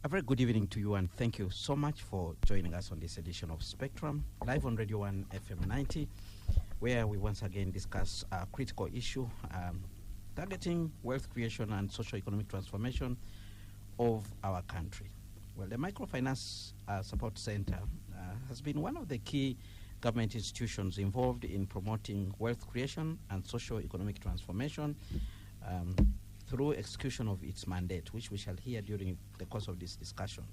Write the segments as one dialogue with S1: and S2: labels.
S1: A very good evening to you, and thank you so much for joining us on this edition of Spectrum, live on Radio 1 FM 90, where we once again discuss a critical issue targeting wealth creation and socio-economic transformation of our country. Well, the Microfinance Support Center has been one of the key government institutions involved in promoting wealth creation and socio-economic transformation through execution of its mandate, which we shall hear during the course of this discussion.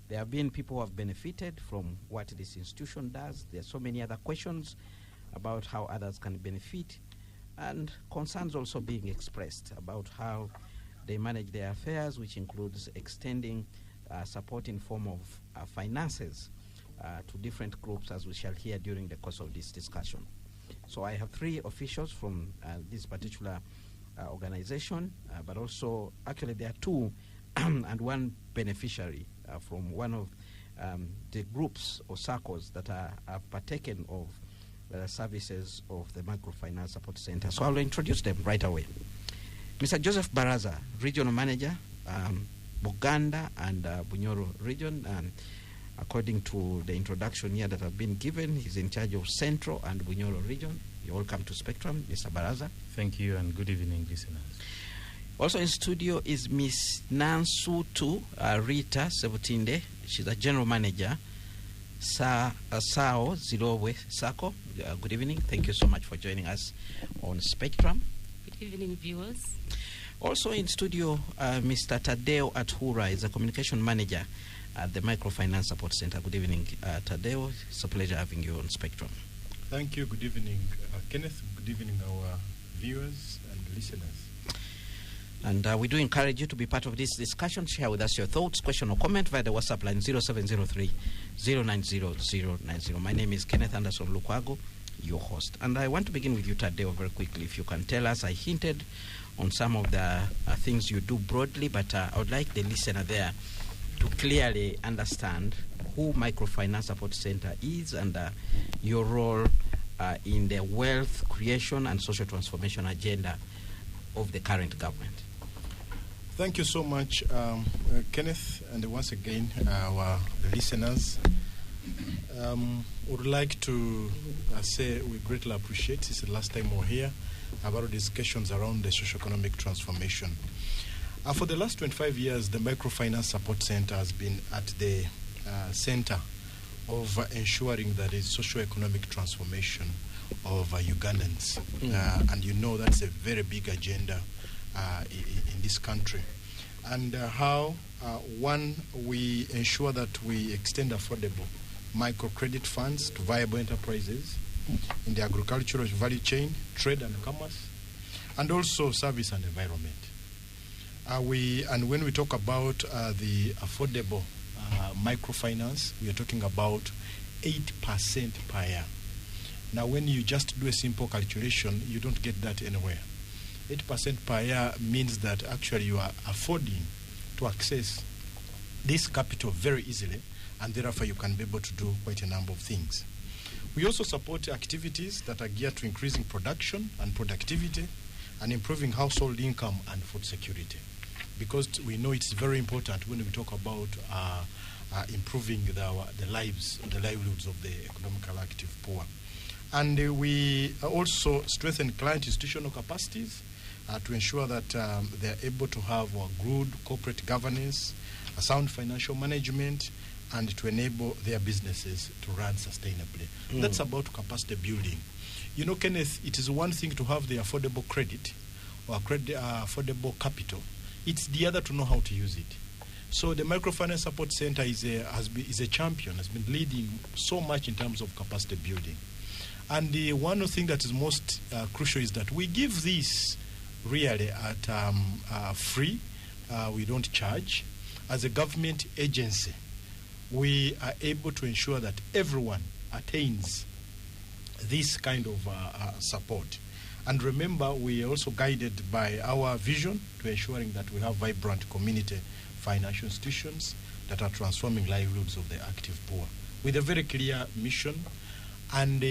S1: There have been people who have benefited from what this institution does. There are so many other questions about how others can benefit, and concerns also being expressed about how they manage their affairs, which includes extending support in form of finances to different groups, as we shall hear during the course of this discussion. So I have three officials from this particular organization, but also actually there are two and one beneficiary from one of the groups or circles that have partaken of the services of the Microfinance Support Center. So I'll introduce them right away. Mr. Joseph Baraza, Regional Manager, Uganda and Bunyoro Region. And according to the introduction here that have been given, he's in charge of Central and Bunyoro Region. You're welcome to Spectrum, Mr. Baraza.
S2: Thank you, and good evening, listeners.
S1: Also in studio is Miss Nansutu Rita Sebutinde. She's a General Manager, Sao Zilowe Sako. Good evening. Thank you so much for joining us on Spectrum.
S3: Good evening, viewers.
S1: Also in studio, Mr. Tadeo Athura is a Communication Manager at the Microfinance Support Center. Good evening, Tadeo. It's a pleasure having you on Spectrum.
S4: Thank you. Good evening, Kenneth. Good evening, our viewers and listeners.
S1: And we do encourage you to be part of this discussion. Share with us your thoughts, question, or comment via the WhatsApp line 0703-090-090. My name is Kenneth Anderson Lukwago, your host. And I want to begin with you, Tadeo, very quickly. If you can tell us, I hinted on some of the things you do broadly, but I would like the listener there to clearly understand who Microfinance Support Center is and your role in the wealth creation and social transformation agenda of the current government.
S4: Thank you so much, Kenneth, and once again, our listeners. Would like to say we greatly appreciate, this is the last time we're here, about discussions around the socio-economic transformation. For the last 25 years, the Microfinance Support Center has been at the center of ensuring that is socio-economic transformation of Ugandans. And you know that's a very big agenda in this country. And how, one, we ensure that we extend affordable microcredit funds to viable enterprises in the agricultural value chain, trade and commerce, and also service and environment. And when we talk about the affordable microfinance, we are talking about 8% per year. Now, when you just do a simple calculation, you don't get that anywhere. 8% per year means that actually you are affording to access this capital very easily, and therefore you can be able to do quite a number of things. We also support activities that are geared to increasing production and productivity and improving household income and food security, because we know it's very important when we talk about improving the livelihoods of the economically active poor. And we also strengthen client institutional capacities to ensure that they are able to have good corporate governance, a sound financial management, and to enable their businesses to run sustainably. That's about capacity building. You know, Kenneth, it is one thing to have the affordable credit or affordable capital. It's the other to know how to use it. So the Microfinance Support Center is a champion, has been leading so much in terms of capacity building. And the one thing that is most crucial is that we give this really at free. We don't charge. As a government agency, we are able to ensure that everyone attains this kind of support. And remember, we are also guided by our vision to ensuring that we have vibrant community financial institutions that are transforming livelihoods of the active poor, with a very clear mission. And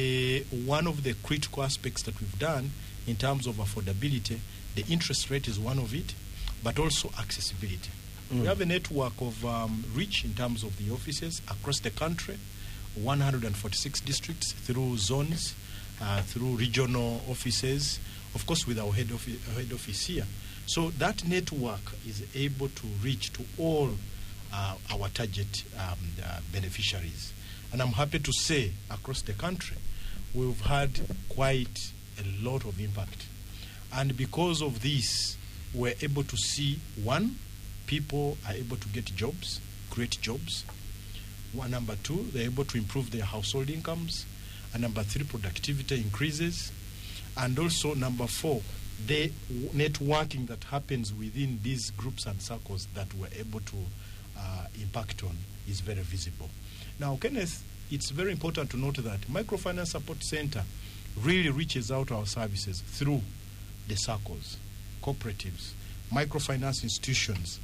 S4: one of the critical aspects that we've done in terms of affordability, the interest rate is one of it, but also accessibility. We have a network of reach in terms of the offices across the country, 146 districts through zones, through regional offices, of course with our head office here. So that network is able to reach to all our target beneficiaries. And I'm happy to say across the country, we've had quite a lot of impact. And because of this, we're able to see, one, people are able to get jobs, create jobs. Number two, they're able to improve their household incomes. And number three, productivity increases. And also number four, the networking that happens within these groups and circles that we're able to impact on is very visible. Now, Kenneth, it's very important to note that Microfinance Support Center really reaches out our services through the circles, cooperatives, microfinance institutions.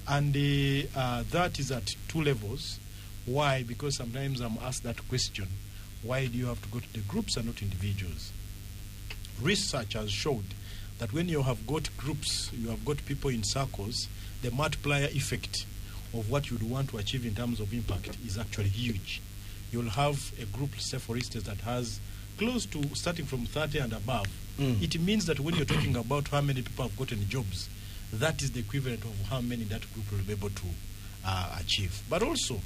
S4: And that is at two levels. Why? Because sometimes I'm asked that question, why do you have to go to the groups and not individuals? Research has showed that when you have got groups, you have got people in circles, the multiplier effect of what you'd want to achieve in terms of impact is actually huge. You'll have a group, say for instance, that has close to starting from 30 and above. It means that when you're talking about how many people have gotten jobs, that is the equivalent of how many that group will be able to achieve. But also,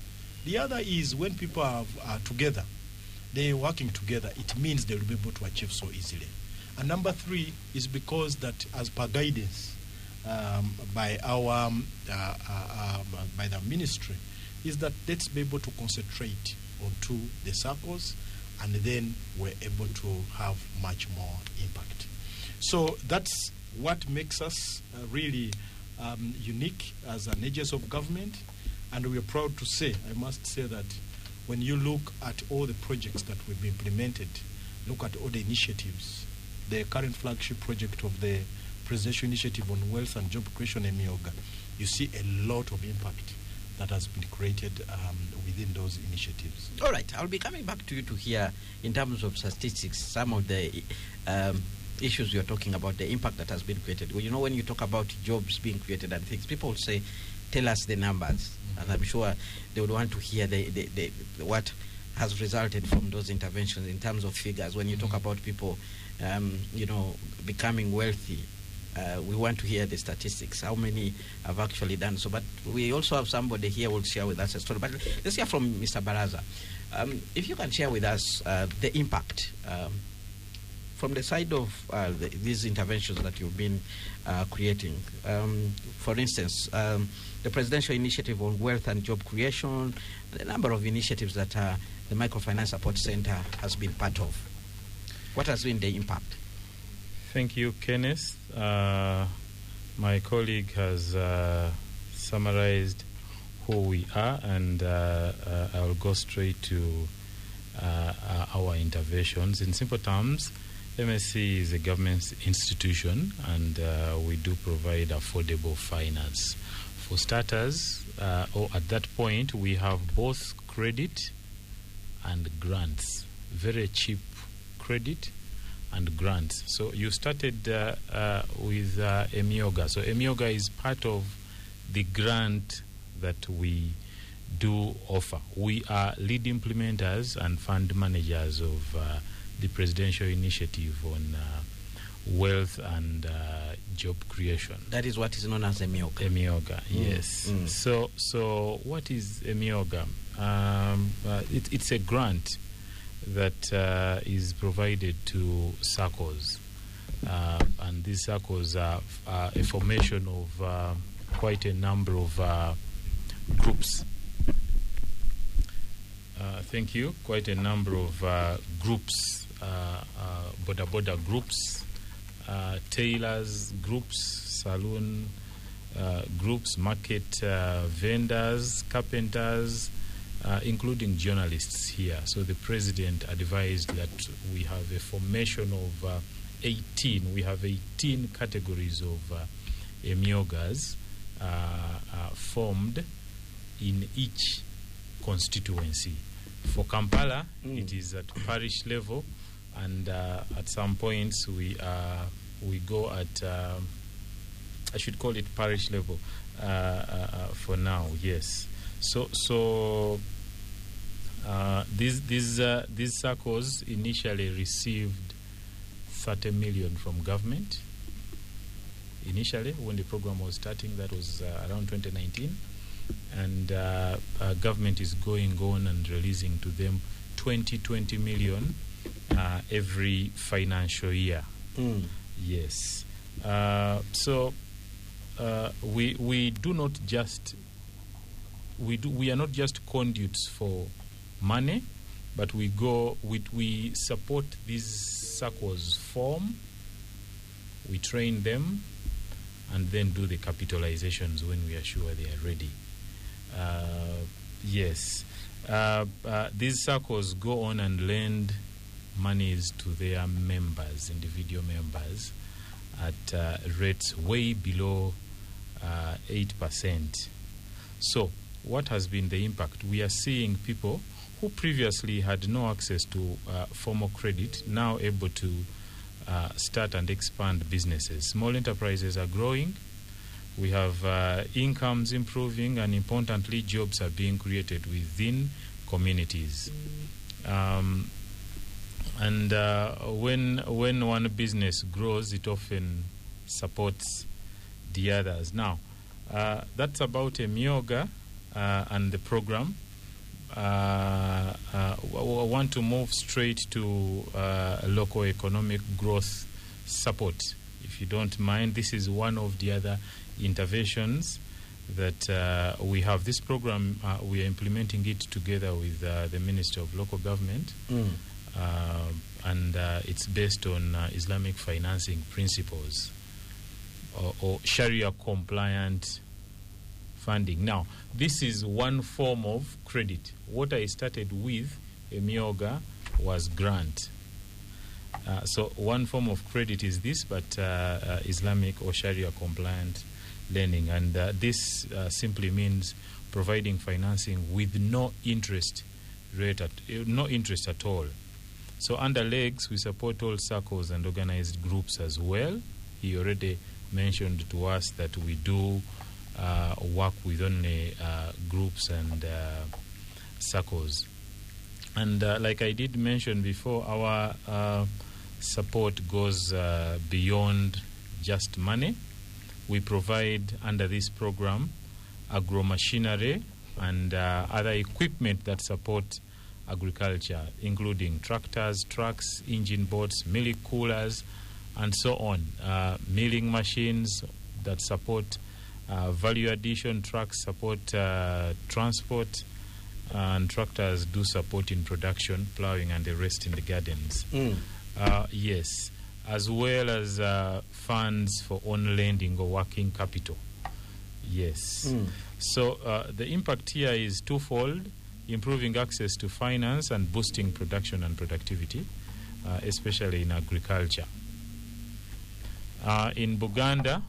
S4: the other is when people are together, they're working together, it means they will be able to achieve so easily. And number three is because that, as per guidance by our by the ministry, is that let's be able to concentrate onto the circles, and then we're able to have much more impact. So that's what makes us really unique as an agency of government, and we're proud to say, I must say that when you look at all the projects that we've implemented, look at all the initiatives, the current flagship project of the Presidential Initiative on Wealth and Job Creation, EMIOGA, you see a lot of impact that has been created within those initiatives.
S1: All right, I'll be coming back to you to hear, in terms of statistics, some of the issues you're talking about, the impact that has been created. Well, you know, when you talk about jobs being created and things, people will say, tell us the numbers. And I'm sure they would want to hear the what has resulted from those interventions in terms of figures. When you talk about people, you know, becoming wealthy, we want to hear the statistics, how many have actually done so. But we also have somebody here who will share with us a story. But let's hear from Mr. Baraza. If you can share with us the impact from the side of these interventions that you've been creating. For instance, the Presidential Initiative on Wealth and Job Creation, the number of initiatives that the Microfinance Support Center has been part of. What has been the impact?
S2: Thank you, Kenneth. My colleague has summarized who we are, and I'll go straight to our interventions. In simple terms, MSC is a government institution, and we do provide affordable finance. For starters, or at that point, we have both credit and grants, very cheap credit and grants. So you started with EMIOGA. So EMIOGA is part of the grant that we do offer. We are lead implementers and fund managers of the Presidential Initiative on Wealth and Job Creation.
S1: That is what is known as EMIOGA.
S2: EMIOGA, yes. So what is EMIOGA? It's a grant that is provided to circles, and these circles are a formation of quite a number of groups. Thank you. Quite a number of groups, border groups, tailors groups, saloon groups, market vendors, carpenters, including journalists here. So the president advised that we have a formation of 18. We have 18 categories of EMIOGAs formed in each constituency. For Kampala, it is at parish level, and at some points we go at I should call it parish level for now. Yes. So these circles initially received 30 million from government. Initially, when the program was starting, that was around 2019, and government is going on and releasing to them 20 million every financial year. Yes. So we do not just we are not just conduits for money, but we support these circles form, we train them, and then do the capitalizations when we are sure they are ready. Yes. These circles go on and lend monies to their members, individual members, at rates way below 8%. So, what has been the impact? We are seeing people who previously had no access to formal credit now able to start and expand businesses. Small enterprises are growing. We have incomes improving, and importantly, jobs are being created within communities. And when one business grows, it often supports the others. Now, that's about Emyoga and the program. I want to move straight to local economic growth support. If you don't mind, this is one of the other interventions that we have. This program, we are implementing it together with the Ministry of Local Government, and it's based on Islamic financing principles or Sharia compliant funding. Now, this is one form of credit. What I started with, Emyoga, was grant. So one form of credit is this, but Islamic or Sharia compliant lending. And this simply means providing financing with no interest rate, no interest at all. So under LEGS, we support all circles and organized groups as well. He already mentioned to us that we do work with only groups and circles. And like I did mention before, our support goes beyond just money. We provide under this program agro machinery and other equipment that support agriculture, including tractors, trucks, engine boats, milling coolers, and so on. Milling machines that support value addition, trucks support transport, and tractors do support in production, plowing, and the rest in the gardens. Yes, as well as funds for own lending or working capital. Yes. So the impact here is twofold: improving access to finance and boosting production and productivity, especially in agriculture. In Buganda,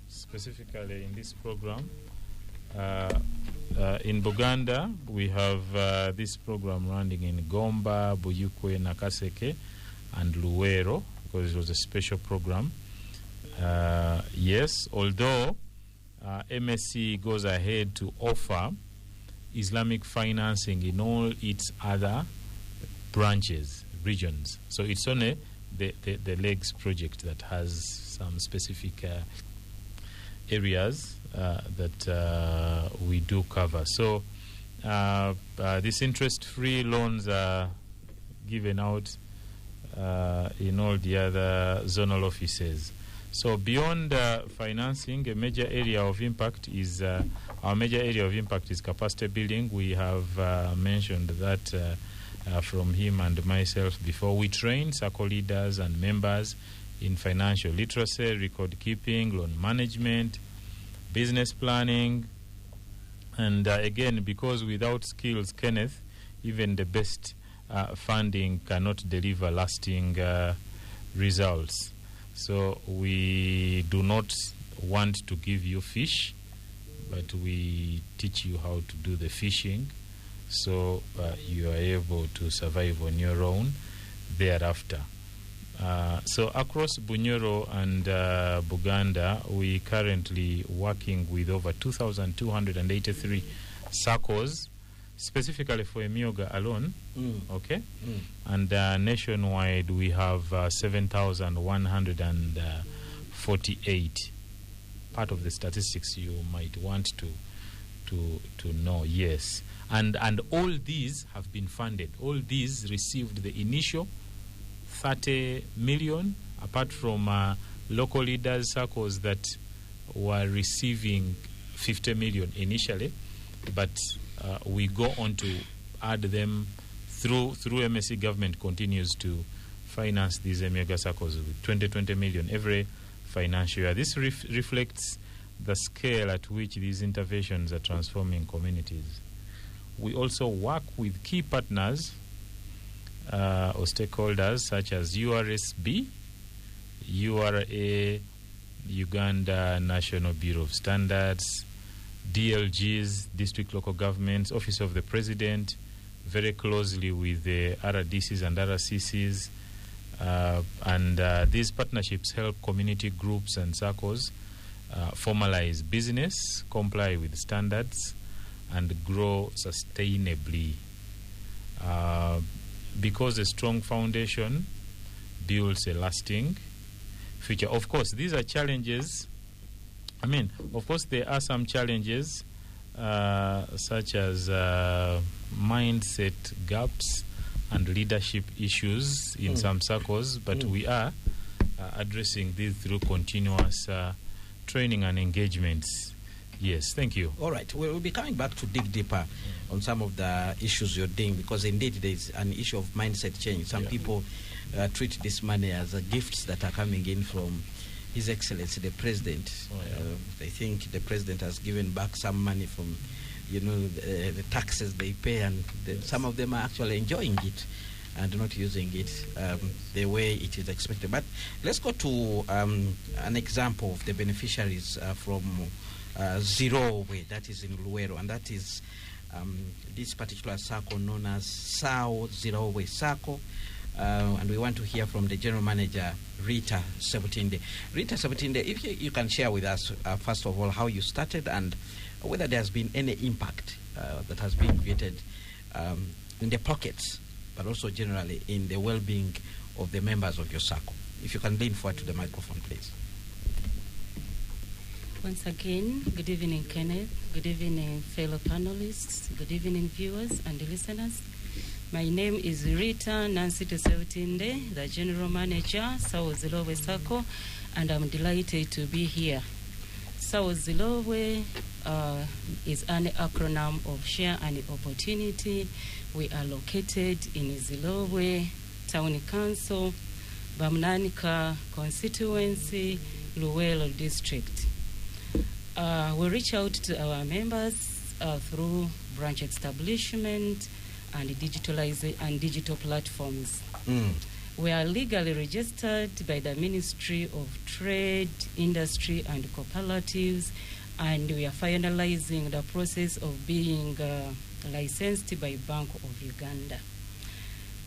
S2: specifically in this program, in Buganda, we have this program running in Gomba, Buyukwe, Nakaseke, and Luwero, because it was a special program. Yes, although MSC goes ahead to offer Islamic financing in all its other branches, regions. So it's only the LEGS project that has some specific areas that we do cover. So these interest-free loans are given out in all the other zonal offices. So beyond financing, a major area of impact is our major area of impact is capacity building. We have mentioned that from him and myself before. We train circle leaders and members in financial literacy, record keeping, loan management, business planning, and again, because without skills, Kenneth, even the best funding cannot deliver lasting results. So we do not want to give you fish, but we teach you how to do the fishing, so you are able to survive on your own thereafter. So across Bunyoro and Buganda, we currently working with over 2,283 SACCOs, specifically for Emyoga alone. Okay, and nationwide we have 7,148. Part of the statistics you might want to know. Yes, and all these have been funded. All these received the initial 30 million, apart from local leaders circles that were receiving 50 million initially, but we go on to add them through MSC government continues to finance these mega circles with 20 million every financial year. This reflects the scale at which these interventions are transforming communities. We also work with key partners or stakeholders such as URSB, URA, Uganda National Bureau of Standards, DLGs, district local governments, Office of the President, very closely with the RDCs and RCCs. And these partnerships help community groups and circles formalize business, comply with standards, and grow sustainably. Because a strong foundation builds a lasting future. Of course, these are challenges. I mean, of course, there are some challenges such as mindset gaps and leadership issues in some circles, but we are addressing these through continuous training and engagements. Yes, thank you.
S1: All right, we'll be coming back to dig deeper on some of the issues you're doing, because indeed there's an issue of mindset change. Some people treat this money as gifts that are coming in from His Excellency the President. They think the President has given back some money from, the taxes they pay, and some of them are actually enjoying it and not using it the way it is expected. But let's go to an example of the beneficiaries from Zirowe, that is in Luwero, and that is this particular circle known as Sao Zirowe Circle. And we want to hear from the General Manager, Rita Sebutinde. Rita Sebutinde, if you can share with us, first of all, how you started and whether there has been any impact that has been created in the pockets, but also generally in the well-being of the members of your circle. If you can lean forward to the microphone, please.
S3: Once again, good evening, Kenneth. Good evening, fellow panelists. Good evening, viewers and listeners. My name is Rita Nancy Sebutinde, the General Manager, South Zilowe Circle, and I'm delighted to be here. South Zilowe is an acronym of Share and Opportunity. We are located in Zilowe Town Council, Bamnanika Constituency, Luwero District. We reach out to our members through branch establishment and digital platforms. We are legally registered by the Ministry of Trade, Industry and Cooperatives, and we are finalizing the process of being licensed by Bank of Uganda.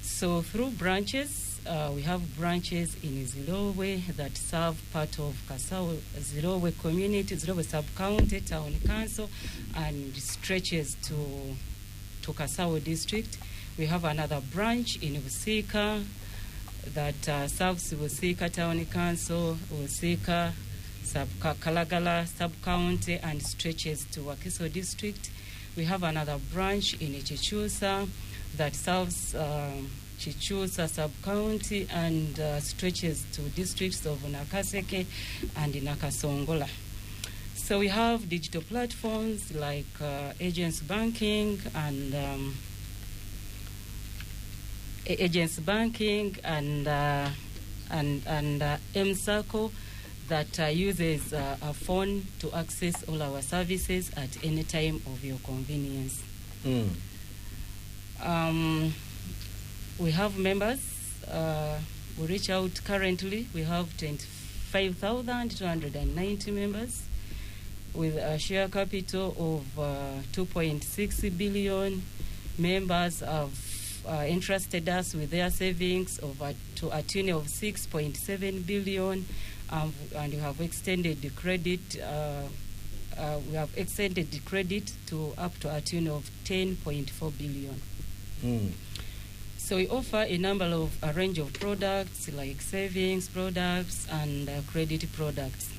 S3: So through branches, we have branches in Zilowe that serve part of Kasao Zilowe community, Zilowe sub-county, town council, and stretches to Kasao district. We have another branch in Usika that serves Usika town council, Usika Kalagala sub-county, and stretches to Wakiso district. We have another branch in Chichusa that serves Chichusa sub-county and stretches to districts of Nakaseke and Nakasongola. So we have digital platforms like agents banking and M-Circle that uses a phone to access all our services at any time of your convenience. We have members. We reach out currently. We have 25,290 members with a share capital of 2.6 billion. Members have entrusted us with their savings to a tune of 6.7 billion, and we have extended the credit. We have extended the credit to up to a tune of 10.4 billion. So we offer a range of products like savings products and credit products.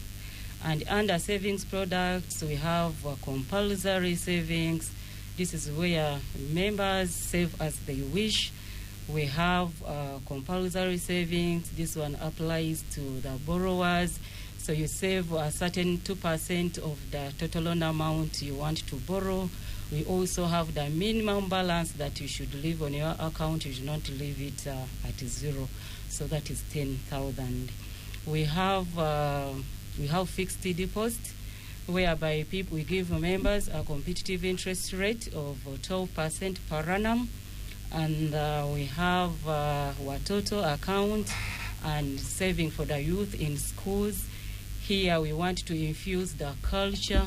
S3: And under savings products, we have compulsory savings. This is where members save as they wish. We have compulsory savings. This one applies to the borrowers. So you save a certain 2% of the total loan amount you want to borrow. We also have the minimum balance that you should leave on your account. You should not leave it at zero. So that is 10,000. We have fixed deposit, whereby we give members a competitive interest rate of 12% per annum. And we have Watoto account and saving for the youth in schools. Here we want to infuse the culture.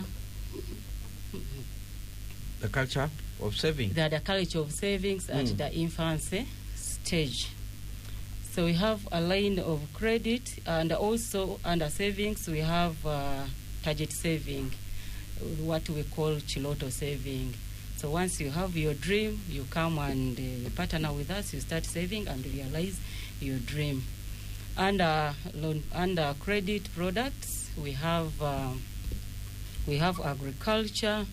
S1: The culture of saving?
S3: The culture of savings at the infancy stage. So we have a line of credit, and also under savings we have target saving, what we call Chiloto saving. So once you have your dream, you come and partner with us, you start saving and realize your dream. Under credit products, we have agriculture,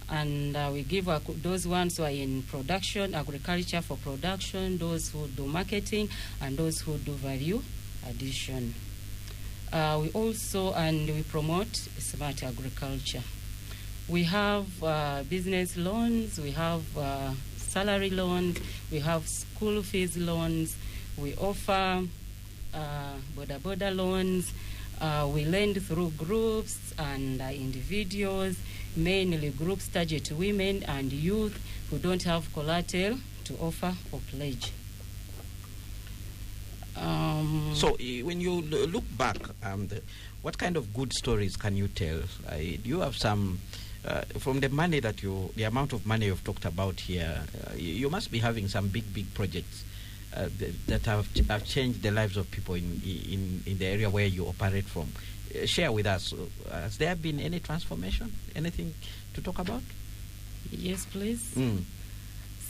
S3: and we give those ones who are in production, agriculture for production, those who do marketing, and those who do value addition. We promote smart agriculture. We have business loans, we have salary loans, we have school fees loans, we offer border loans, we lend through groups and individuals. Mainly groups target women and youth who don't have collateral to offer or pledge.
S1: So when you look back, what kind of good stories can you tell? Do you have some, from the money the amount of money you've talked about here, you must be having some big projects that have changed the lives of people in the area where you operate from. Share with us. Has there been any transformation? Anything to talk about?
S3: Yes, please.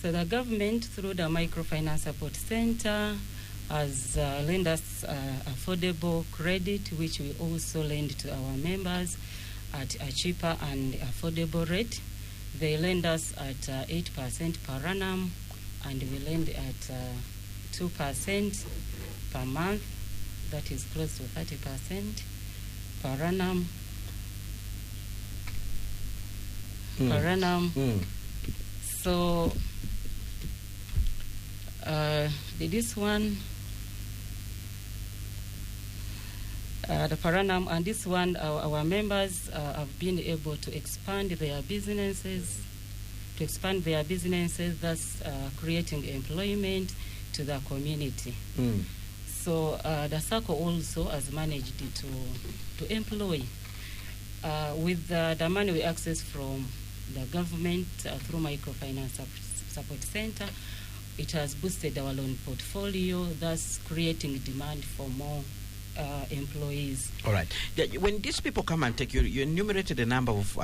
S3: So the government, through the Microfinance Support Center, has lent us affordable credit, which we also lend to our members at a cheaper and affordable rate. They lend us at 8% per annum, and we lend at 2% per month. That is close to 30%. Per annum. So this one, the per annum, and this one, our members have been able to expand their businesses, thus creating employment to the community. So the circle also has managed to employ. With the money we access from the government through Microfinance Support Center, it has boosted our loan portfolio, thus creating demand for more employees.
S1: All right. When these people come and take you enumerated a number of,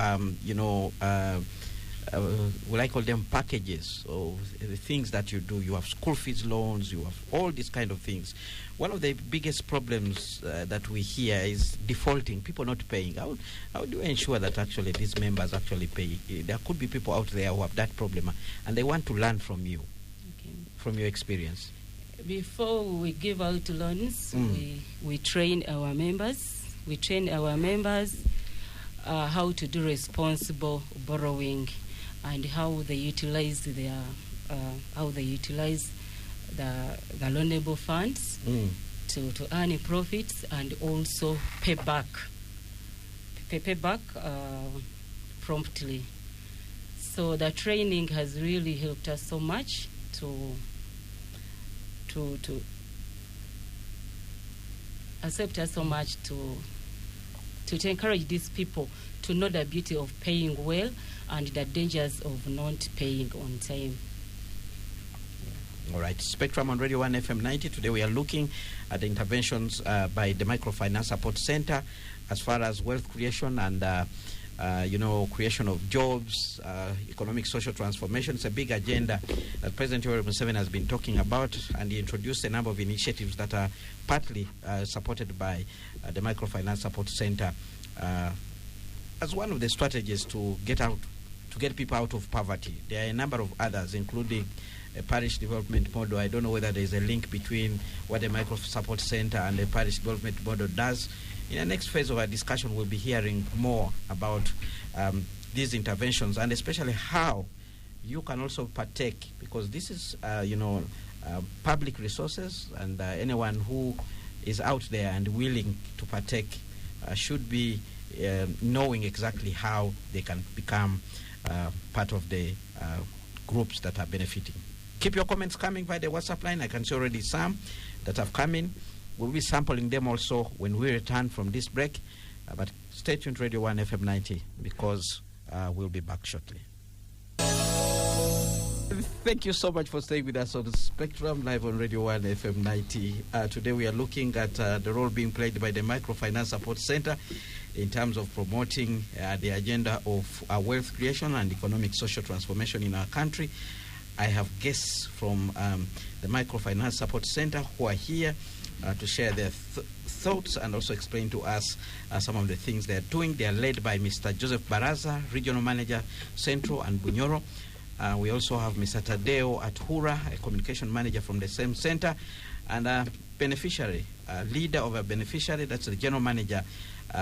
S1: will I call them packages, or the things that you do. You have school fees loans, you have all these kind of things. One of the biggest problems that we hear is defaulting, people not paying. How do you ensure that actually these members actually pay? There could be people out there who have that problem, and they want to learn from you, from your experience.
S3: Before we give out loans, we train our members. We train our members how to do responsible borrowing, and how they utilize the loanable funds to earn profits, and also pay back promptly. So the training has really helped us so much to accept us so much to encourage these people to know the beauty of paying well and the dangers of not paying on time.
S1: All right, Spectrum on Radio 1 FM 90. Today we are looking at the interventions by the Microfinance Support Center as far as wealth creation and, creation of jobs, economic social transformation. It's a big agenda that President Yoweri Museveni has been talking about, and he introduced a number of initiatives that are partly supported by the Microfinance Support Center as one of the strategies to get people out of poverty. There are a number of others, including a parish development model. I don't know whether there is a link between what the Micro Support Center and the parish development model does. In the next phase of our discussion, we'll be hearing more about these interventions, and especially how you can also partake, because this is, public resources, and anyone who is out there and willing to partake should be knowing exactly how they can become part of the groups that are benefiting. Keep your comments coming via the WhatsApp line. I can see already some that have come in. We'll be sampling them also when we return from this break. But stay tuned to Radio 1 FM 90, because we'll be back shortly. Thank you so much for staying with us on the Spectrum live on Radio 1 FM 90. Today we are looking at the role being played by the Microfinance Support Center in terms of promoting the agenda of wealth creation and economic social transformation in our country. I have guests from the Microfinance Support Center who are here to share their thoughts and also explain to us some of the things they are doing. They are led by Mr. Joseph Baraza, Regional Manager, Central and Bunyoro. We also have Mr. Tadeo Athura, a Communication Manager from the same center, and a beneficiary, leader of a beneficiary, that's the General Manager,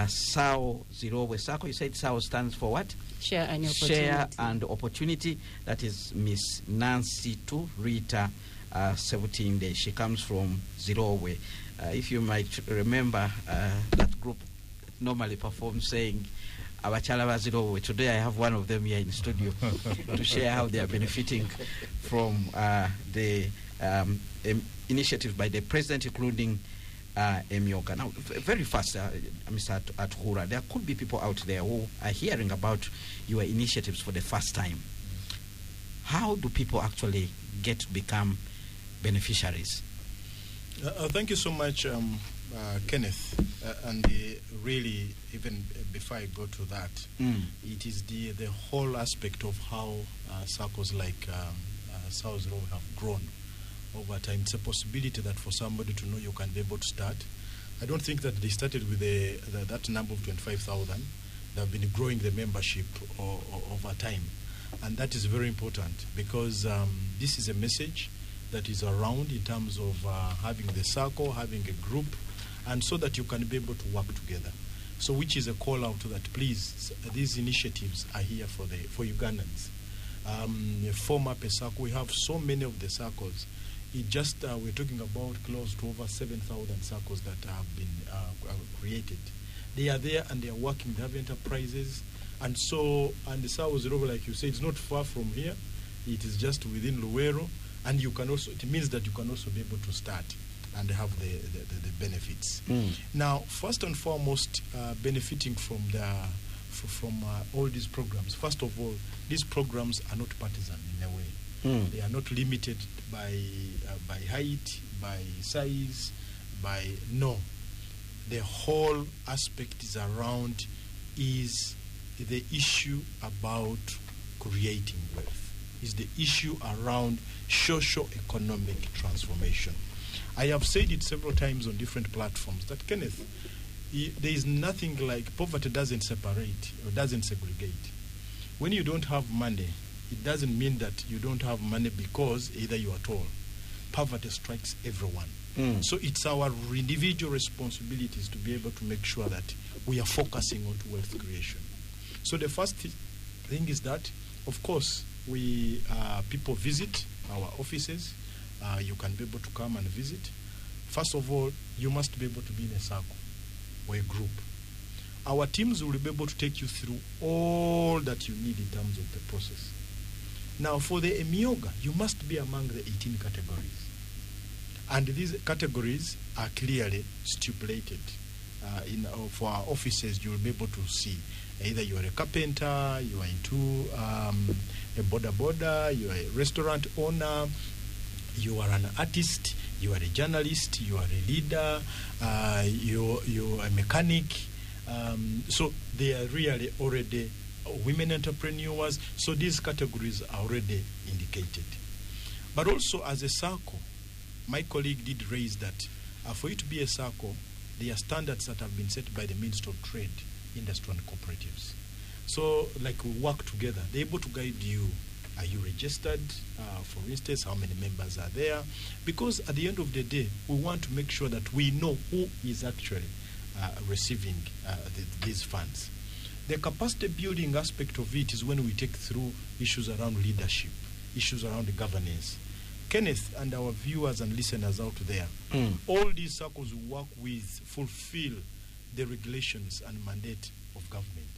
S1: SAO Zirowe Sako. You said SAO stands for what?
S3: Share and Opportunity.
S1: Share and Opportunity. That is Miss Nancy Tu Rita Sevutinde. She comes from Zirowe. If you might remember, that group normally performs saying, Abachala ba Zirowe. Today I have one of them here in the studio to share how they are benefiting from the initiatives by the President, including Emyoga. Now, very fast, Mr. Athura, there could be people out there who are hearing about your initiatives for the first time. How do people actually get to become beneficiaries?
S4: Thank you so much, Kenneth. Really, even before I go to that, it is the whole aspect of how circles like South Row have grown over time. It's a possibility that for somebody to know you can be able to start. I don't think that they started with that number of 25,000. They have been growing the membership over time. And that is very important, because this is a message that is around in terms of having the circle, having a group, and so that you can be able to work together. So which is a call out that please, these initiatives are here for Ugandans. Form up a circle. We have so many of the circles. We're talking about close to over 7,000 circles that have been created. They are there and they are working. They have enterprises. And the South Zirowe, like you said, it's not far from here. It is just within Luwero. And it means that you can also be able to start and have the benefits. Now, first and foremost, benefiting from all these programs. First of all, these programs are not partisan in a way. They are not limited by height, by size, no. The whole aspect is around is the issue about creating wealth. Is the issue around socio-economic transformation. I have said it several times on different platforms that, Kenneth, there is nothing like poverty doesn't separate or doesn't segregate. When you don't have money, it doesn't mean that you don't have money because either you are tall. Poverty strikes everyone. So it's our individual responsibilities to be able to make sure that we are focusing on wealth creation. So the first thing is that, of course, people visit our offices. You can be able to come and visit. First of all, you must be able to be in a circle or a group. Our teams will be able to take you through all that you need in terms of the process. Now, for the Emyoga, you must be among the 18 categories. And these categories are clearly stipulated. For our offices, you will be able to see either you are a carpenter, you are into a border, you are a restaurant owner, You are an artist, you are a journalist, you are a leader, you're a mechanic. So they are really already women entrepreneurs. So these categories are already indicated. But also as a circle, my colleague did raise that for you to be a circle, there are standards that have been set by the Ministry of Trade, Industry and Cooperatives. So like we work together, they're able to guide you. Are you registered? For instance, how many members are there? Because at the end of the day, we want to make sure that we know who is actually receiving these funds. The capacity building aspect of it is when we take through issues around leadership, issues around governance. Kenneth and our viewers and listeners out there, all these circles we work with fulfill the regulations and mandate of government.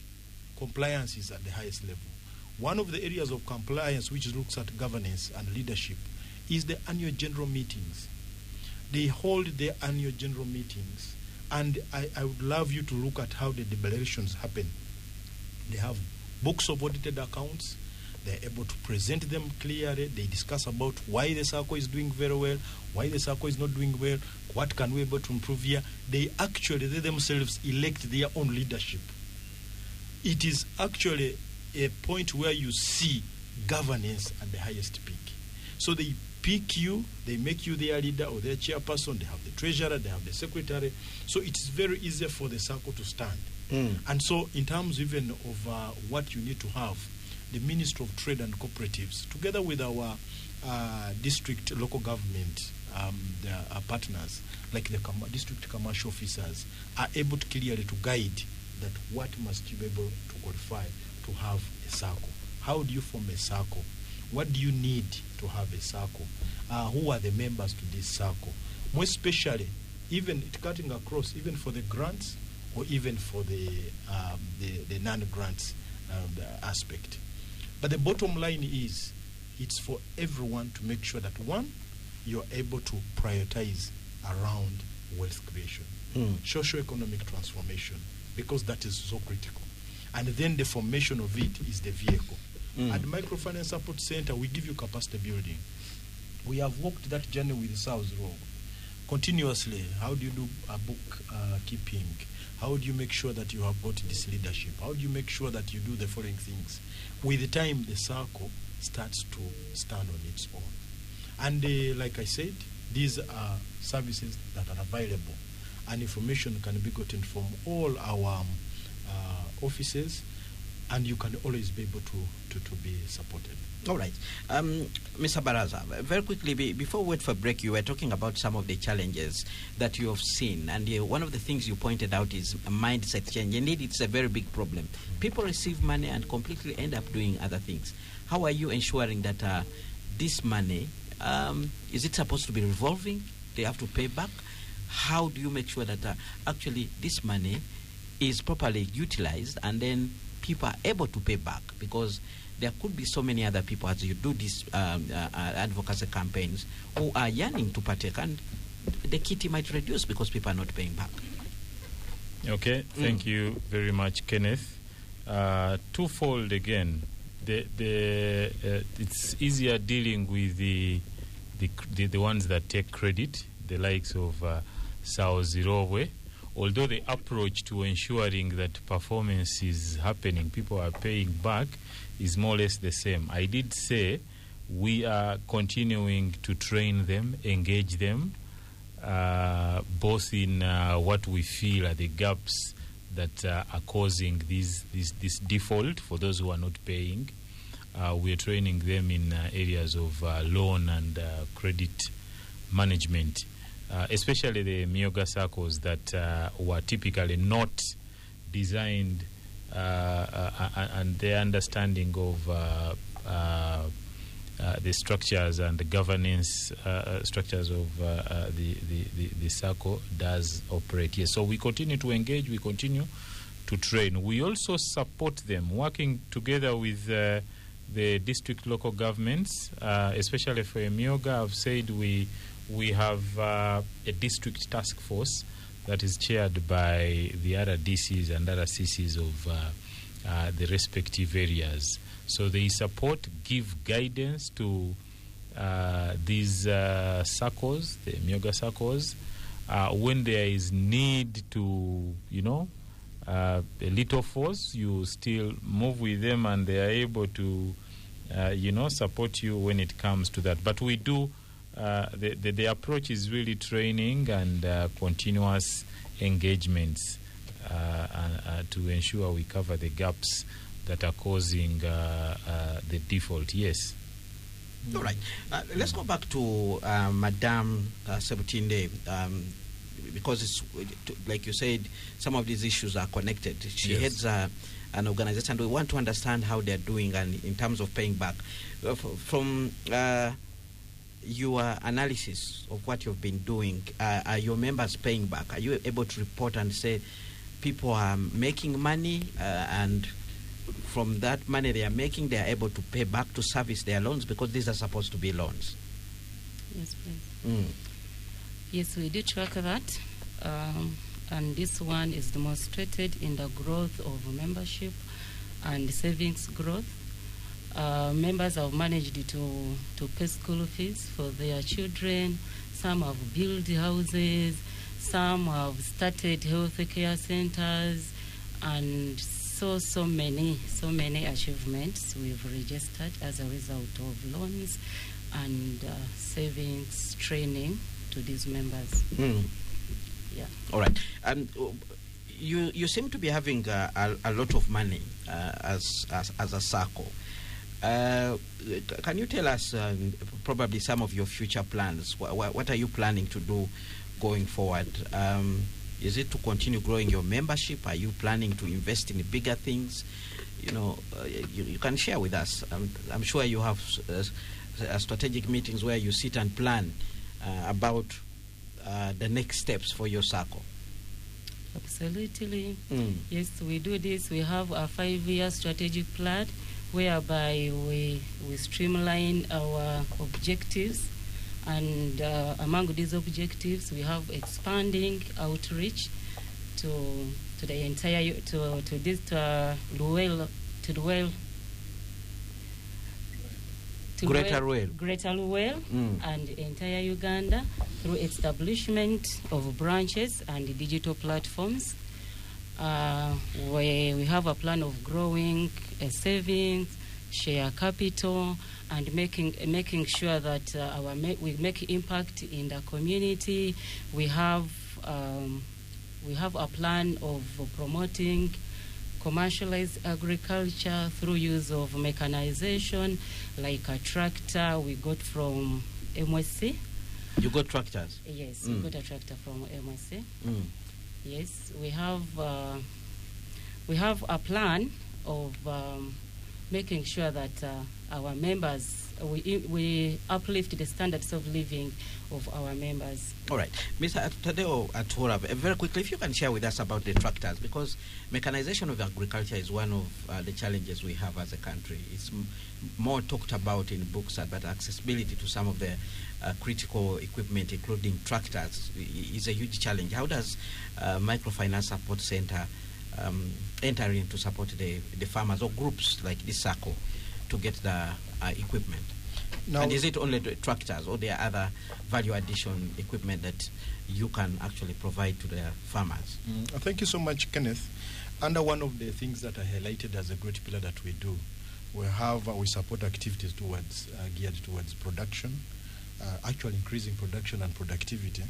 S4: Compliance is at the highest level. One of the areas of compliance which looks at governance and leadership is the annual general meetings. They hold their annual general meetings, and I would love you to look at how the deliberations happen. They have books of audited accounts. They're able to present them clearly. They discuss about why the circle is doing very well, why the circle is not doing well, what can we be able to improve here. They themselves elect their own leadership. It is actually a point where you see governance at the highest peak. So they pick you, they make you their leader or their chairperson, they have the treasurer, they have the secretary. So it's very easy for the circle to stand. And so in terms even of what you need to have, the Ministry of Trade and Cooperatives, together with our district local government partners, like the district commercial officers, are able to clearly to guide that what must you be able to qualify to have a circle. How do you form a circle? What do you need to have a circle? Who are the members to this circle? More especially, even it cutting across, even for the grants or even for the non-grants aspect. But the bottom line is, it's for everyone to make sure that, one, you're able to prioritize around wealth creation, socio-economic transformation, because that is so critical. And then the formation of it is the vehicle. At Microfinance Support Center, we give you capacity building. We have walked that journey with South Row continuously. How do you do a book keeping? How do you make sure that you have got this leadership? How do you make sure that you do the following things? With the time, the circle starts to stand on its own. And like I said, these are services that are available, and information can be gotten from all our offices, and you can always be able to be supported.
S1: All right. Mr. Baraza, very quickly, before we wait for break, you were talking about some of the challenges that you have seen. And one of the things you pointed out is a mindset change. Indeed, it's a very big problem. People receive money and completely end up doing other things. How are you ensuring that this money, is it supposed to be revolving? They have to pay back? How do you make sure that actually this money is properly utilized and then people are able to pay back? Because there could be so many other people, as you do these advocacy campaigns, who are yearning to partake, and the kitty might reduce because people are not paying back.
S2: Okay, thank you very much, Kenneth. Twofold again. It's easier dealing with the ones that take credit, the likes of South Zirowe, although the approach to ensuring that performance is happening, people are paying back, is more or less the same. I did say we are continuing to train them, engage them, both in what we feel are the gaps that are causing this default for those who are not paying. We are training them in areas of loan and credit management, especially the Myoga circles that were typically not designed and their understanding of the structures and the governance structures of the circle does operate. Yes, so we continue to engage, we continue to train. We also support them, working together with the district local governments, especially for Myoga. I've said we have a district task force that is chaired by the other DCs and other CCs of the respective areas. So they support, give guidance to these circles, the Myoga circles, when there is need to, a little force, you still move with them and they are able to, support you when it comes to that. But we do, the approach is really training and continuous engagements to ensure we cover the gaps that are causing the default. Yes.
S1: All right. Let's go back to Madame Sebutinde, because it's, like you said, some of these issues are connected. She heads an organization, and we want to understand how they're doing and in terms of paying back. From your analysis of what you've been doing, are your members paying back? Are you able to report and say people are making money and from that money they are making, they are able to pay back to service their loans, because these are supposed to be loans?
S3: Yes, please. Yes, we do track that. And this one is demonstrated in the growth of membership and savings growth. Members have managed to pay school fees for their children. Some have built houses. Some have started health care centers, and so many achievements we've registered as a result of loans and savings training to these members. Yeah. All
S1: right. You seem to be having a lot of money as a circle. Can you tell us probably some of your future plans? What are you planning to do going forward? Is it to continue growing your membership? Are you planning to invest in bigger things? You can share with us. I'm sure you have strategic meetings where you sit and plan about the next steps for your circle.
S3: Absolutely. Yes, we do this. We have a 5-year strategic plan whereby we streamline our objectives. And among these objectives, we have expanding outreach to the entire Greater Luwel and entire Uganda through establishment of branches and digital platforms. Where we have a plan of growing a savings, share capital, and making sure that we make impact in the community. We have a plan of promoting commercialized agriculture through use of mechanization, like a tractor we got from MSC.
S1: You got tractors?
S3: Yes, we got a tractor from MSC. Yes, we have a plan of making sure that our members, we uplift the standards of living of our members.
S1: All right. Mr. Tadeo Atura, very quickly, if you can share with us about the tractors, because mechanization of agriculture is one of the challenges we have as a country. It's more talked about in books, but accessibility to some of the critical equipment, including tractors, is a huge challenge. How does Microfinance Support Center enter in to support the farmers or groups like this circle to get the equipment? Now, and is it only the tractors, or there are other value addition equipment that you can actually provide to the farmers?
S4: Thank you so much, Kenneth. Under one of the things that I highlighted as a great pillar that we do, we support activities geared towards production, actually increasing production and productivity,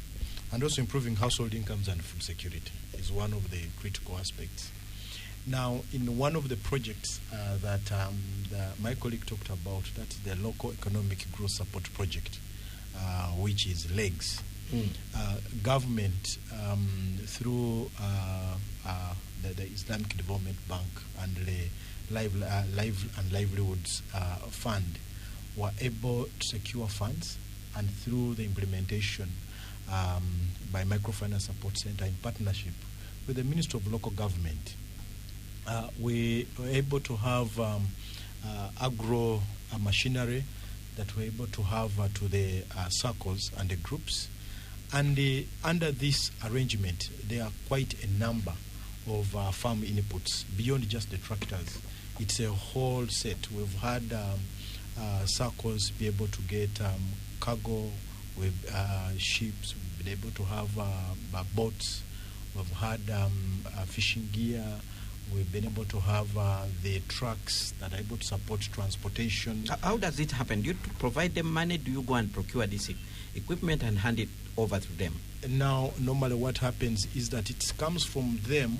S4: and also improving household incomes and food security is one of the critical aspects. Now, in one of the projects that my colleague talked about, that's the Local Economic Growth Support Project, which is LEGS. Government, through the Islamic Development Bank and the Livelihoods Fund, were able to secure funds, and through the implementation by Microfinance Support Center in partnership with the Ministry of Local Government, we were able to have agro machinery that we're able to have to the circles and the groups. And under this arrangement, there are quite a number of farm inputs beyond just the tractors. It's a whole set. We've had circles be able to get cargo with ships. We've been able to have boats. We've had fishing gear. We've been able to have the trucks that are able to support transportation.
S1: How does it happen? Do you provide them money? Do you go and procure this equipment and hand it over to them?
S4: Now, normally what happens is that it comes from them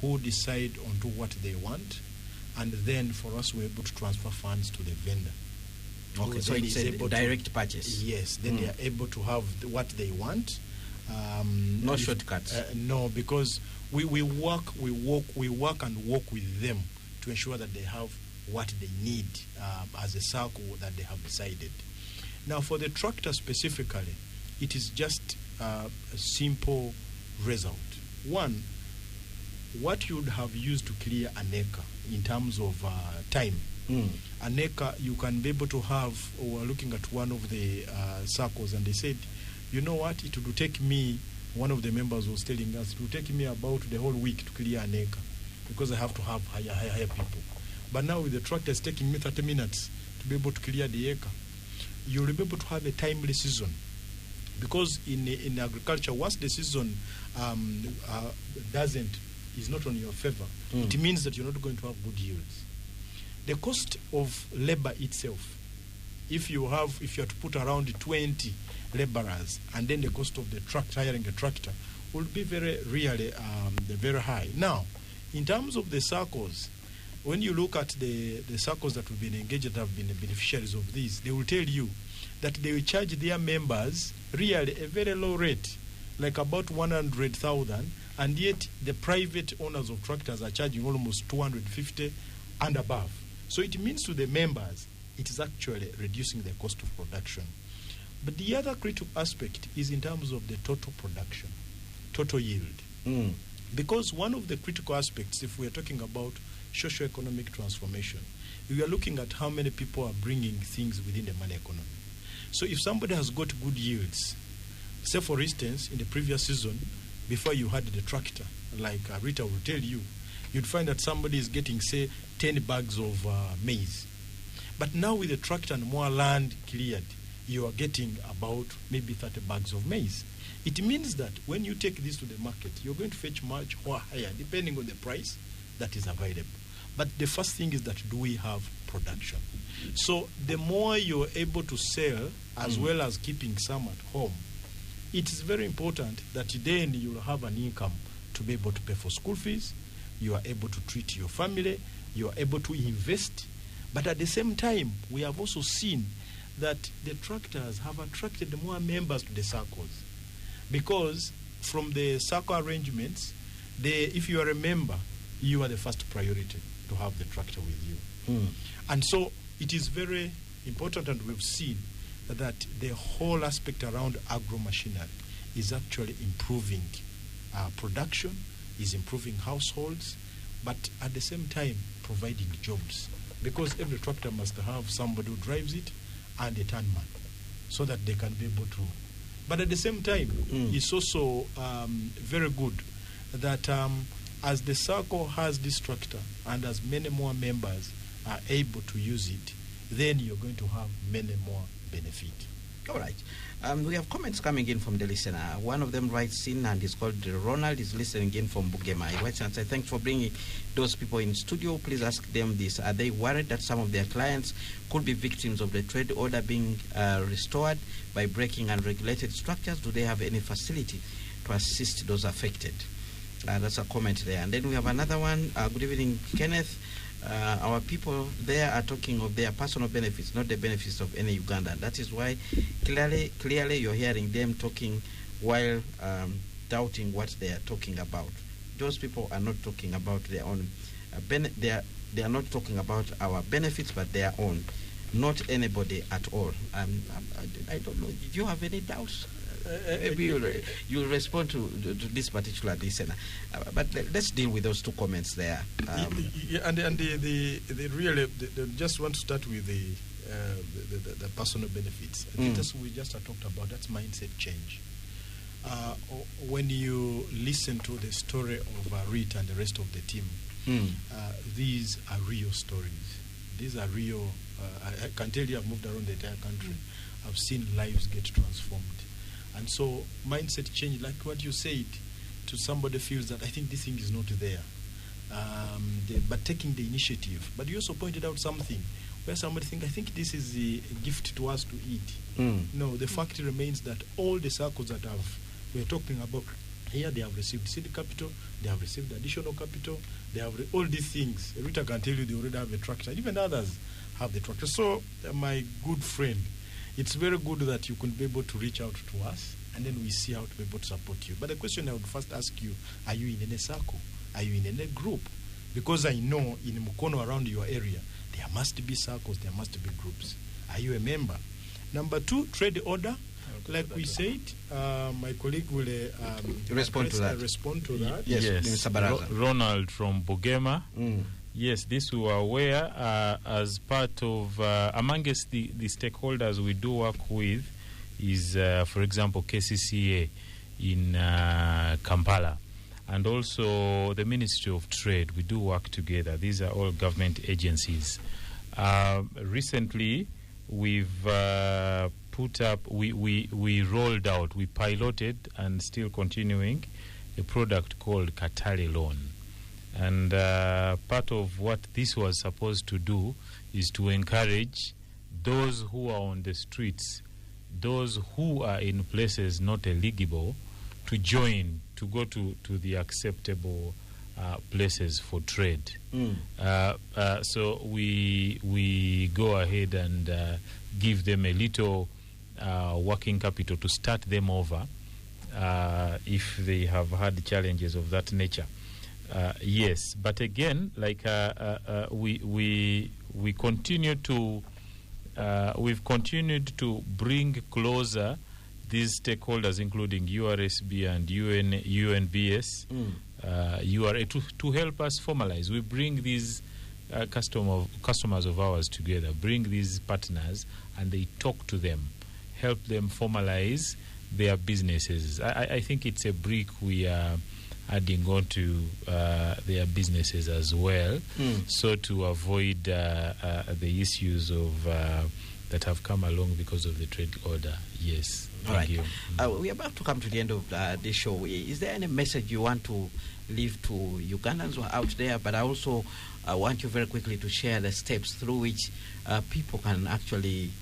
S4: who decide onto what they want, and then for us we're able to transfer funds to the vendor.
S1: Okay, so it's a direct purchase.
S4: Yes, then they are able to have what they want.
S1: No shortcuts.
S4: No, because we work and work with them to ensure that they have what they need as a circle that they have decided. Now, for the tractor specifically, it is just a simple result. One, what you would have used to clear an acre in terms of time. An acre, you can be able to have, or looking at one of the circles, and they said, you know what, it will take me, one of the members was telling us, it will take me about the whole week to clear an acre because I have to have hire people. But now with the tractor, it's taking me 30 minutes to be able to clear the acre. You'll be able to have a timely season. Because in agriculture, once the season is not on your favor, it means that you're not going to have good yields. The cost of labor itself, if you have to put around 20 laborers, and then the cost of the tractor, hiring a tractor, will be very high. Now, in terms of the circles, when you look at the circles that have been engaged, that have been the beneficiaries of these, they will tell you that they will charge their members really a very low rate, like about 100,000, and yet the private owners of tractors are charging almost 250 and above. So it means to the members, it is actually reducing the cost of production. But the other critical aspect is in terms of the total production, total yield. Because one of the critical aspects, if we are talking about socio-economic transformation, we are looking at how many people are bringing things within the money economy. So if somebody has got good yields, say for instance, in the previous season, before you had the tractor, like Rita will tell you, you'd find that somebody is getting, say, 10 bags of maize. But now with the tractor and more land cleared, you are getting about maybe 30 bags of maize. It means that when you take this to the market, you're going to fetch much higher, depending on the price that is available. But the first thing is that, do we have production? So the more you're able to sell, as well as keeping some at home, it is very important that then you'll have an income to be able to pay for school fees, you are able to treat your family, you are able to invest. But at the same time, we have also seen that the tractors have attracted more members to the circles. Because from the circle arrangements, if you are a member, you are the first priority to have the tractor with you. And so it is very important, and we've seen that the whole aspect around agro-machinery is actually improving production, is improving households, but at the same time providing jobs. Because every tractor must have somebody who drives it and a turnman, so that they can be able to. But at the same time, it's also very good that as the circle has this tractor and as many more members are able to use it, then you're going to have many more benefit.
S1: All right. We have comments coming in from the listener. One of them writes in, and is called Ronald, is listening in from Bugema. He writes and says, thanks for bringing those people in studio. Please ask them this. Are they worried that some of their clients could be victims of the trade order being restored by breaking unregulated structures? Do they have any facility to assist those affected? That's a comment there. And then we have another one. Good evening, Kenneth. Our people there are talking of their personal benefits, not the benefits of any Ugandan. That is why clearly you're hearing them talking while doubting what they are talking about. Those people are not talking about their own they are not talking about our benefits, but their own, not anybody at all. I don't know. Did you have any doubts? Maybe you'll respond to this particular listener. But let's deal with those two comments there.
S4: And the really, just want to start with the personal benefits. We just talked about, that's mindset change. When you listen to the story of Rita and the rest of the team, these are real stories. These are real I can tell you I've moved around the entire country. I've seen lives get transformed. And so mindset change, like what you said, to somebody feels that I think this thing is not there. But taking the initiative. But you also pointed out something where somebody thinks, I think this is a gift to us to eat. No, the fact remains that all the circles that we're talking about here, they have received seed capital, they have received additional capital, they have all these things. Rita can tell you they already have a tractor. Even others have the tractor. So, my good friend, it's very good that you can be able to reach out to us, and then we see how to be able to support you. But the question I would first ask you, are you in any circle? Are you in any group? Because I know in Mukono, around your area, there must be circles, there must be groups. Are you a member? Number 2, trade order. Like we said, my colleague will
S1: respond to that.
S2: Yes.
S1: Mr. Baraza.
S2: Ronald from Bugema. Yes, this we are aware as part of, amongst the stakeholders we do work with is, for example, KCCA in Kampala, and also the Ministry of Trade. We do work together. These are all government agencies. Recently, we've put up, we rolled out, we piloted and still continuing a product called Katale Loan. And part of what this was supposed to do is to encourage those who are on the streets, those who are in places not eligible, to join, to go to the acceptable places for trade. So we go ahead and give them a little working capital to start them over if they have had challenges of that nature. Yes, but again, like we continue to we've continued to bring closer these stakeholders, including URSB and UNBS, URA, to help us formalize. We bring these customers of ours together, bring these partners, and they talk to them, help them formalize their businesses. I think it's a brick we are adding on to their businesses as well, so to avoid the issues of that have come along because of the trade order. Yes. Thank you.
S1: We're about to come to the end of this show. Is there any message you want to leave to Ugandans who are out there? But I also want you very quickly to share the steps through which people can actually,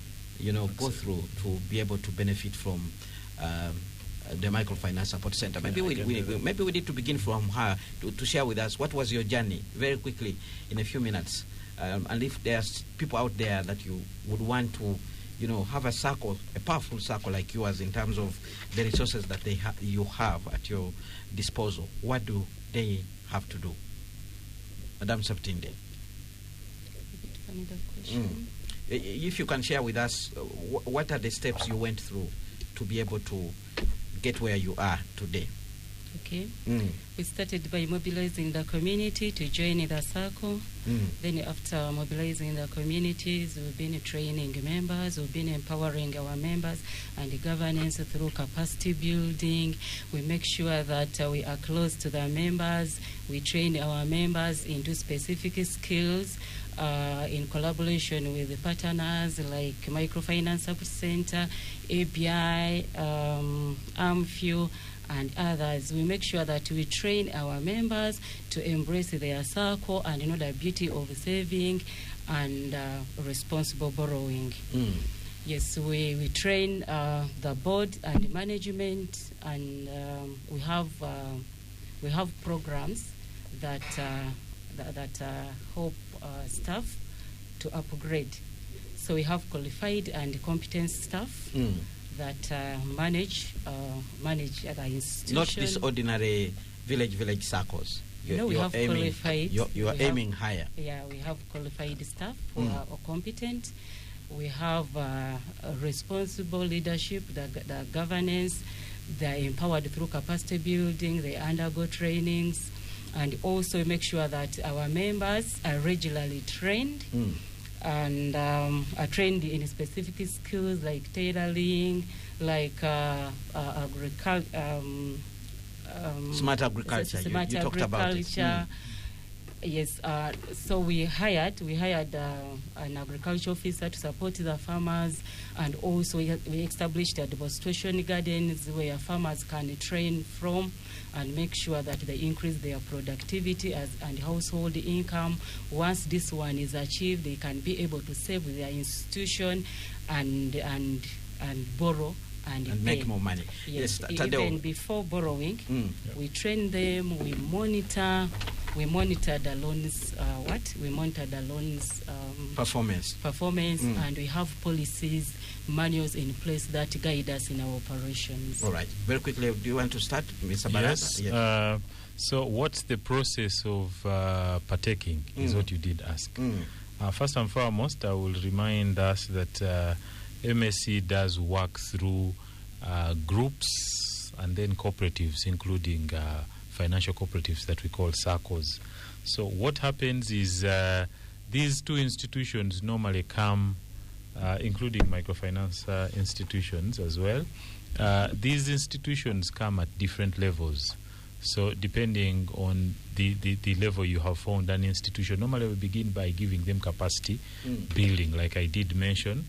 S1: go through to be able to benefit from the Microfinance Support Center. Maybe we need to begin from her to share with us what was your journey very quickly in a few minutes. And if there's people out there that you would want to, have a circle, a powerful circle like yours in terms of the resources that you have at your disposal, what do they have to do? Madam Septinde. If you can share with us, what are the steps you went through to be able to get where you are today?
S3: Okay. We started by mobilizing the community to join the circle. Then after mobilizing the communities, we've been training members, we've been empowering our members and the governance through capacity building. We make sure that we are close to the members. We train our members into specific skills in collaboration with the partners like Microfinance Support Center, API, AMFU, and others. We make sure that we train our members to embrace their circle and know the beauty of saving and responsible borrowing. Yes, we train the board and management, and we have programs that help staff to upgrade. So we have qualified and competent staff that manage at our institution. Not this ordinary village circles.
S1: We
S3: have qualified.
S1: You are aiming higher.
S3: Yeah, we have qualified staff who are competent. We have responsible leadership, the governance. They are empowered through capacity building. They undergo trainings, and also make sure that our members are regularly trained. And are trained in specific skills like tailoring, like
S1: smart agriculture. You talked about it.
S3: Yes, so we hired an agriculture officer to support the farmers, and also we established a demonstration gardens where farmers can train from and make sure that they increase their productivity and household income. Once this one is achieved, they can be able to save their institution and borrow and
S1: make more money.
S3: Yes,
S1: Tadeo.
S3: Even before borrowing, we train them, we monitor the loans. We monitor the loans
S1: performance,
S3: and we have policies, manuals in place that guide us in our operations.
S1: All right. Very quickly, do you want to start, Mr. Baraza?
S2: Yes. So, what's the process of partaking? Is what you did ask. First and foremost, I will remind us that MSC does work through groups and then cooperatives, including financial cooperatives that we call SACCOs. So what happens is these two institutions normally come, including microfinance institutions as well. These institutions come at different levels. So depending on the level you have found an institution, normally we begin by giving them capacity building, like I did mention.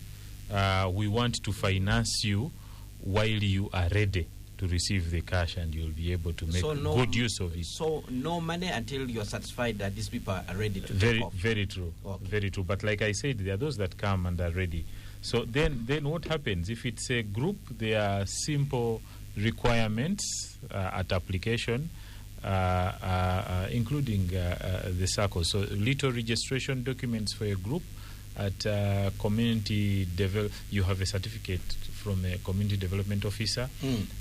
S2: We want to finance you while you are ready to receive the cash, and you'll be able to make good use of it.
S1: So no money until you're satisfied that these people are ready to take off.
S2: Very true.
S1: Okay.
S2: Very true. But like I said, there are those that come and are ready. So then what happens? If it's a group, there are simple requirements at application, including the SACCO. So little registration documents for a group. At community you have a certificate from a community development officer,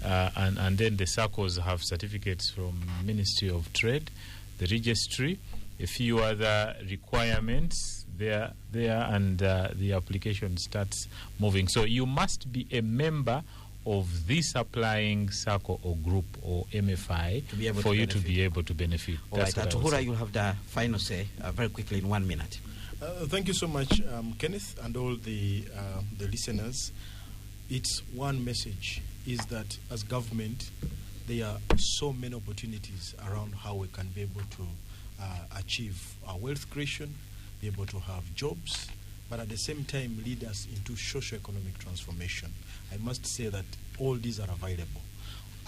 S2: and then the SACCOs have certificates from Ministry of Trade, the registry, a few other requirements there, and the application starts moving. So you must be a member of this applying SACCO or group or MFI for you to be able to benefit.
S1: All right, Atuhura, you'll have the final say very quickly in 1 minute.
S4: Thank you so much, Kenneth, and all the listeners. It's one message, is that as government, there are so many opportunities around how we can be able to achieve our wealth creation, be able to have jobs, but at the same time lead us into socio-economic transformation. I must say that all these are available,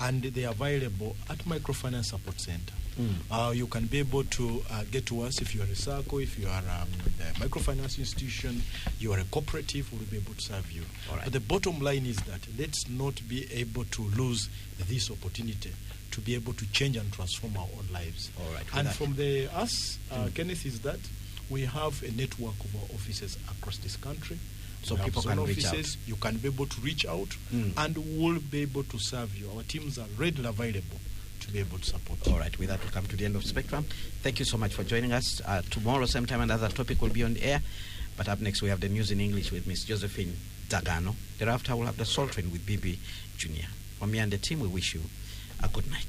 S4: and they are available at Microfinance Support Center. You can be able to get to us if you are a SACCO, if you are a microfinance institution, you are a cooperative, we'll be able to serve you.
S1: Right.
S4: But the bottom line is that let's not be able to lose this opportunity to be able to change and transform our own lives.
S1: All right.
S4: And from Kenneth, is that we have a network of our offices across this country.
S1: So people can reach out.
S4: You can be able to reach out, and we'll be able to serve you. Our teams are readily available to be able to support you.
S1: All right, with that, we'll come to the end of Spectrum. Thank you so much for joining us. Tomorrow, same time, another topic will be on the air. But up next, we have the news in English with Miss Josephine Dagano. Thereafter, we'll have the Soul Train with BB Jr. From me and the team, we wish you a good night.